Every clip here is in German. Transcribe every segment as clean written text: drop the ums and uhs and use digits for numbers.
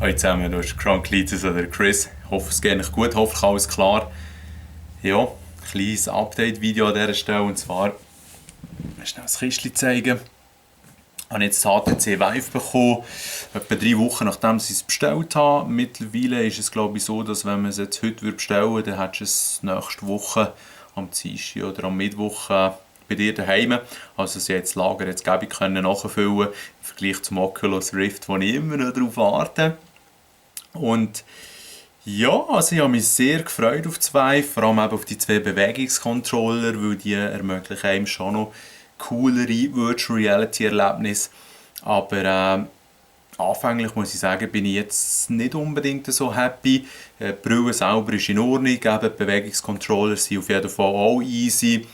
Hallo zusammen, du bist Kranklitis oder Chris. Ich hoffe, es geht euch gut, hoffentlich alles klar. Ja, ein kleines Update-Video an dieser Stelle. Und zwar, schnell das Kistchen zeigen. Ich habe jetzt das HTC Vive bekommen, etwa 3 Wochen nachdem ich es bestellt habe. Mittlerweile ist es glaube ich so, dass wenn man es jetzt heute bestellen würde, dann hättest du es nächste Woche am Dienstag oder am Mittwoch bei dir daheim. Also sie jetzt das Lager jetzt gäbe können nachfüllen im Vergleich zum Oculus Rift, wo ich immer noch darauf warte. Und ja, also ich habe mich sehr gefreut auf das Vive, vor allem eben auf die 2 Bewegungscontroller, weil die ermöglichen einem schon noch coolere Virtual Reality Erlebnisse. Aber anfänglich muss ich sagen, bin ich jetzt nicht unbedingt so happy. Die Brille selber ist in Ordnung, eben die Bewegungscontroller sind auf jeden Fall auch easy.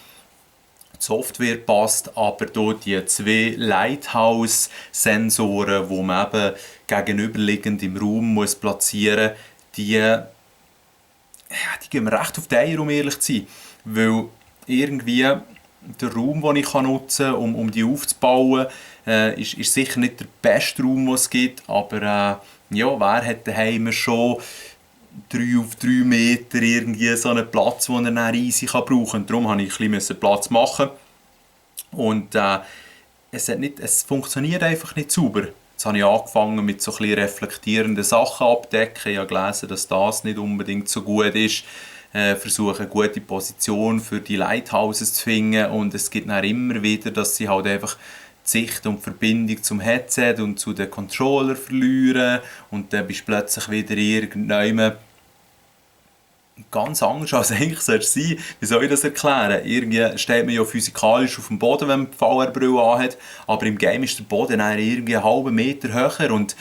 Die Software passt, aber hier die 2 Lighthouse-Sensoren, die man eben gegenüberliegend im Raum muss platzieren muss, die gehen mir recht auf die Eier, um ehrlich zu sein. Weil irgendwie der Raum, den ich nutzen kann, um die aufzubauen, ist sicher nicht der beste Raum, den es gibt, aber ja, wer hat daheim schon 3 auf 3 Meter irgendwie so einen Platz, den er dann easy brauchen kann. Darum musste ich ein bisschen Platz machen. Und es funktioniert einfach nicht sauber. Jetzt habe ich angefangen mit so ein bisschen reflektierenden Sachen abdecken. Ich habe gelesen, dass das nicht unbedingt so gut ist. Versuche eine gute Position für die Lighthouses zu finden. Und es gibt dann immer wieder, dass sie halt einfach die Sicht und die Verbindung zum Headset und zu den Controller verlieren. Und dann bist du plötzlich wieder irgendwann ganz anders, als eigentlich sein sollte. Wie soll ich das erklären? Irgendwie steht man ja physikalisch auf dem Boden, wenn man die VR-Brille anhat, aber im Game ist der Boden dann irgendwie einen halben Meter höher und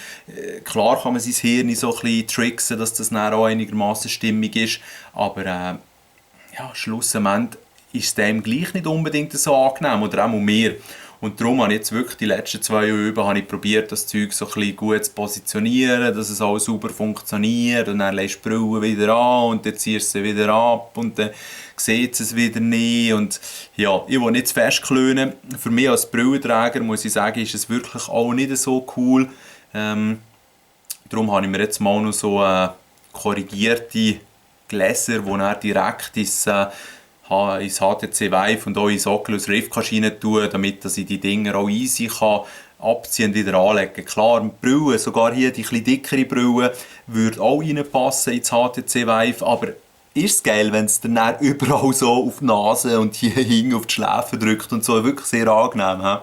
klar kann man sein Hirn so ein bisschen tricksen, dass das dann auch einigermaßen stimmig ist, aber ja, schlussendlich ist es dem gleich nicht unbedingt so angenehm, oder auch mir. Und darum habe ich jetzt wirklich die letzten 2 Übungen habe ich probiert, das Zeug so ein bisschen gut zu positionieren, dass es auch sauber funktioniert. Und dann legst du die Brille wieder an und dann ziehst du sie wieder ab und dann sieht es wieder nicht. Und ja, ich will nicht zu fest klönen. Für mich als Brillenträger muss ich sagen, ist es wirklich auch nicht so cool. Darum habe ich mir jetzt mal noch so korrigierte Gläser, die dann direkt ins HTC Vive und auch ins Oculus Rift rein tun, damit ich die Dinger auch easy kann abziehen und wieder anlegen. Klar, mit Brille, sogar hier die etwas dickere Brille, würde auch reinpassen ins HTC Vive, aber ist es geil, wenn es dann überall so auf die Nase und hier hinten auf die Schläfe drückt und so, wirklich sehr angenehm. He?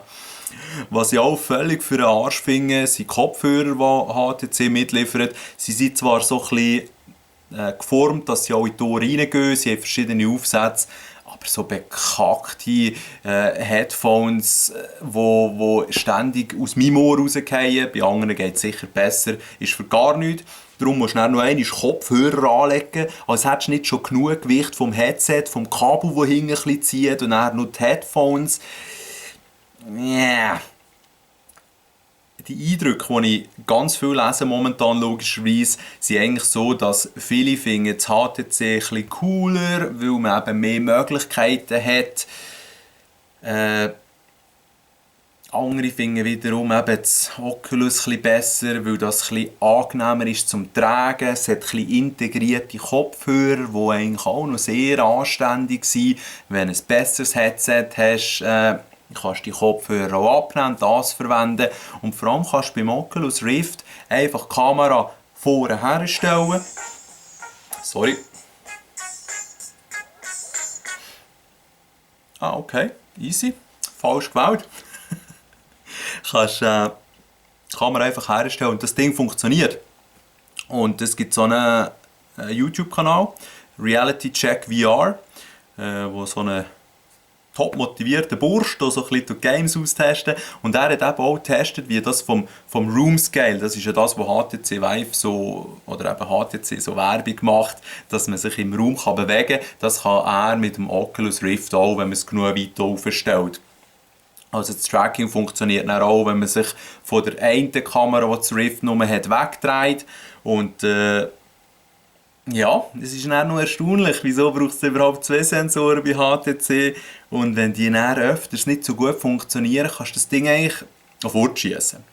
Was ich auch völlig für den Arsch finde, sind Kopfhörer, die HTC mitliefert. Sie sind zwar so ein bisschen geformt, dass sie auch in die Ohren reingehen, sie haben verschiedene Aufsätze, aber so bekackte Headphones, wo ständig aus meinem Ohr rausfallen, bei anderen geht es sicher besser, ist für gar nichts. Darum musst du dann noch einmal Kopfhörer anlegen, als hättest du nicht schon genug Gewicht vom Headset, vom Kabel, das hinten ein bisschen zieht und dann noch die Headphones. Yeah. Die Eindrücke, die ich ganz viel lese momentan logischerweise, sind eigentlich so, dass viele finden das HTC ein bisschen cooler, weil man eben mehr Möglichkeiten hat. Andere finden wiederum eben das Oculus ein bisschen besser, weil das ein bisschen angenehmer ist zum Tragen. Es hat ein bisschen integrierte Kopfhörer, die eigentlich auch noch sehr anständig sind. Wenn du ein besseres Headset hast, kannst du die Kopfhörer auch abnehmen, das verwenden. Und vor allem kannst du beim Oculus Rift einfach die Kamera vorne herstellen. Sorry. Ah, okay. Easy. Falsch gewählt. Kannst die Kamera einfach herstellen und das Ding funktioniert. Und es gibt so einen YouTube-Kanal, Reality Check VR, wo so eine top motivierter Bursch, der so ein bisschen die Games austesten. Und er hat eben auch getestet, wie das vom Room Scale, das ist ja das, was HTC Vive so, oder eben HTC so Werbung macht, dass man sich im Raum bewegen kann. Das kann er mit dem Oculus Rift auch, wenn man es genug weit aufstellt. Also das Tracking funktioniert dann auch, wenn man sich von der einen Kamera, die das Rift nur hat, wegdreht. Und ja, es ist dann noch erstaunlich, wieso braucht es überhaupt 2 Sensoren bei HTC und wenn die dann öfters nicht so gut funktionieren, kannst du das Ding eigentlich fortschießen.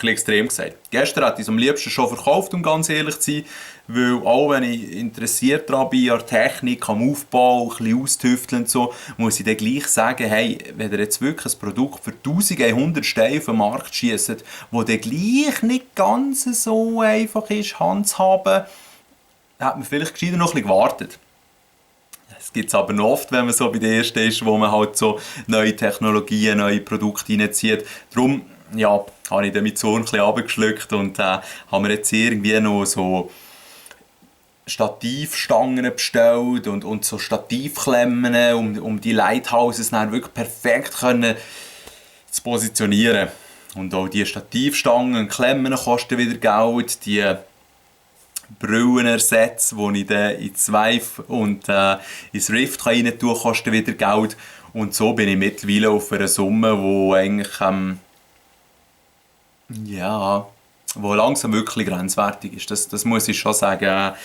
bisschen extrem gesagt. Gestern hätte ich es am liebsten schon verkauft, um ganz ehrlich zu sein, weil auch wenn ich interessiert daran bin, an der Technik, am Aufbau, ein bisschen austüfteln und so, muss ich dann gleich sagen, hey, wenn ihr jetzt wirklich ein Produkt für 1100 Steine auf den Markt schiesst, das dann gleich nicht ganz so einfach ist, handzuhaben, hat man vielleicht gescheiter noch ein bisschen gewartet. Das gibt es aber noch oft, wenn man so bei den ersten ist, wo man halt so neue Technologien, neue Produkte reinzieht. Darum, ja, habe ich dann mit so ein bisschen runtergeschluckt und haben wir jetzt irgendwie noch so Stativstangen bestellt und so Stativklemmen, um die Lighthouses dann wirklich perfekt können zu positionieren. Und auch die Stativstangen und Klemmen kosten wieder Geld, die Brillenersätze, die ich dann ins Vive und ins Rift rein tun, kosten wieder Geld. Und so bin ich mittlerweile auf einer Summe, die eigentlich ja, wo langsam wirklich grenzwertig ist. Das muss ich schon sagen.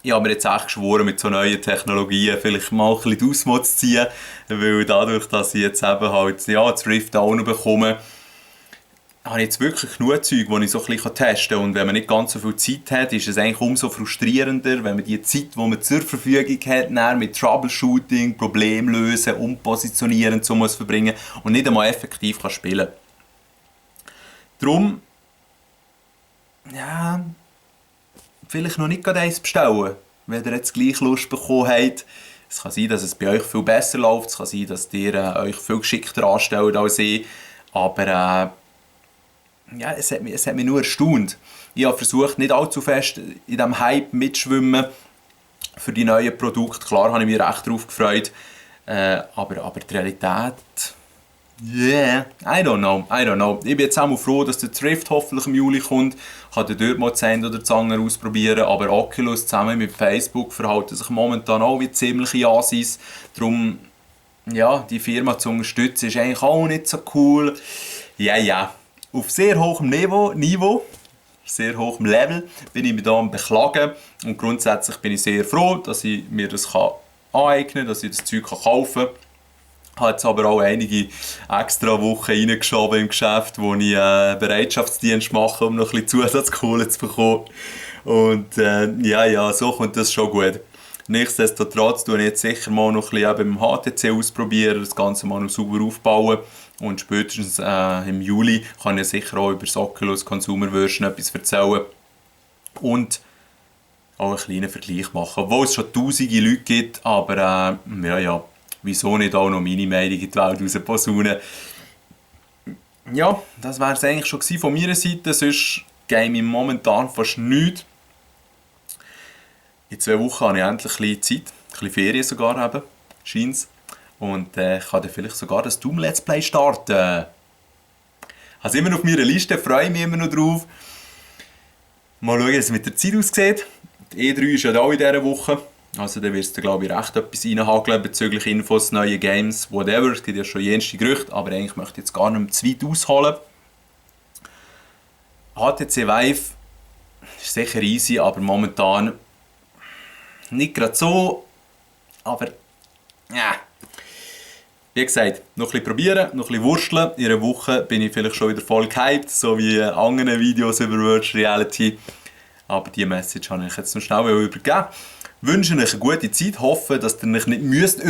Ich habe mir jetzt echt geschworen, mit so neuen Technologien vielleicht mal ein bisschen die Ausmo zu ziehen, weil dadurch, dass ich jetzt eben halt das Rift auch noch bekomme, habe ich jetzt wirklich genug Zeug, das ich so ein bisschen testen kann. Und wenn man nicht ganz so viel Zeit hat, ist es eigentlich umso frustrierender, wenn man die Zeit, die man zur Verfügung hat, dann mit Troubleshooting, Problemlösen, Umpositionieren so muss verbringen und nicht einmal effektiv kann spielen. Darum, ja, vielleicht noch nicht gerade eins bestellen, wenn ihr jetzt gleich Lust bekommen habt. Es kann sein, dass es bei euch viel besser läuft, es kann sein, dass ihr euch viel geschickter anstellt als ich, aber ja, es hat mich nur erstaunt. Ich habe versucht, nicht allzu fest in diesem Hype mitzuschwimmen für die neuen Produkte. Klar habe ich mich recht darauf gefreut, aber die Realität... Yeah, I don't know. Ich bin jetzt auch mal froh, dass der Rift hoffentlich im Juli kommt. Ich kann dort mal die Zähne oder die Zange ausprobieren, aber Oculus zusammen mit Facebook verhalten sich momentan auch wie ziemliche Asis. Darum, ja, die Firma zu unterstützen ist eigentlich auch nicht so cool. Ja. Auf sehr hohem Niveau, sehr hohem Level, bin ich mich da am Beklagen. Und grundsätzlich bin ich sehr froh, dass ich mir das aneignen kann, dass ich das Zeug kaufen kann. Ich habe jetzt aber auch einige extra Wochen reingeschoben im Geschäft, wo ich Bereitschaftsdienst mache, um noch ein bisschen Zusatzkohle zu bekommen. Und so kommt das schon gut. Nichtsdestotrotz tue ich jetzt sicher mal noch ein bisschen beim HTC ausprobieren, das Ganze mal noch sauber aufbauen. Und spätestens im Juli kann ich sicher auch über das Oculus Consumer Version etwas erzählen. Und auch einen kleinen Vergleich machen. Obwohl es schon tausende Leute gibt, aber wieso nicht auch noch meine Meinung in die Welt rausposaunen. Ja, das wäre es eigentlich schon von meiner Seite. Sonst game ich momentan fast nichts. In 2 Wochen habe ich endlich ein bisschen Zeit, ein bisschen Ferien sogar haben, scheint's. Und ich kann dann vielleicht sogar das Doom Let's Play starten. Ich habe es immer noch auf meiner Liste, freue mich immer noch drauf. Mal schauen, wie es mit der Zeit aussieht. Die E3 ist ja da in dieser Woche. Also da wirst du, glaube ich, recht etwas reinhageln bezüglich Infos, neue Games, whatever. Es gibt ja schon jenste Gerüchte, aber eigentlich möchte ich jetzt gar nicht mehr zu weit ausholen. HTC Vive ist sicher easy, aber momentan nicht gerade so. Aber ja. Wie gesagt, noch ein bisschen probieren, noch ein bisschen wursteln. In einer Woche bin ich vielleicht schon wieder voll gehypt, so wie andere Videos über Virtual Reality. Aber diese Message habe ich jetzt noch schnell übergeben. Ich wünsche euch eine gute Zeit, hoffe, dass ihr euch nicht übergeben müsst.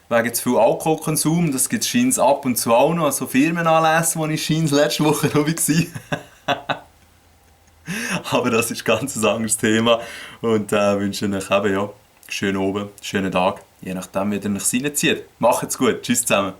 Wegen zu viel Alkoholkonsum, das gibt es ab und zu auch noch. Also Firmenanlässe, wo ich letzte Woche noch war. Aber das ist ein ganz anderes Thema. Und wünsche euch eben, schönen Abend, schönen Tag. Je nachdem, wie ihr euch reinzieht. Macht's gut. Tschüss zusammen.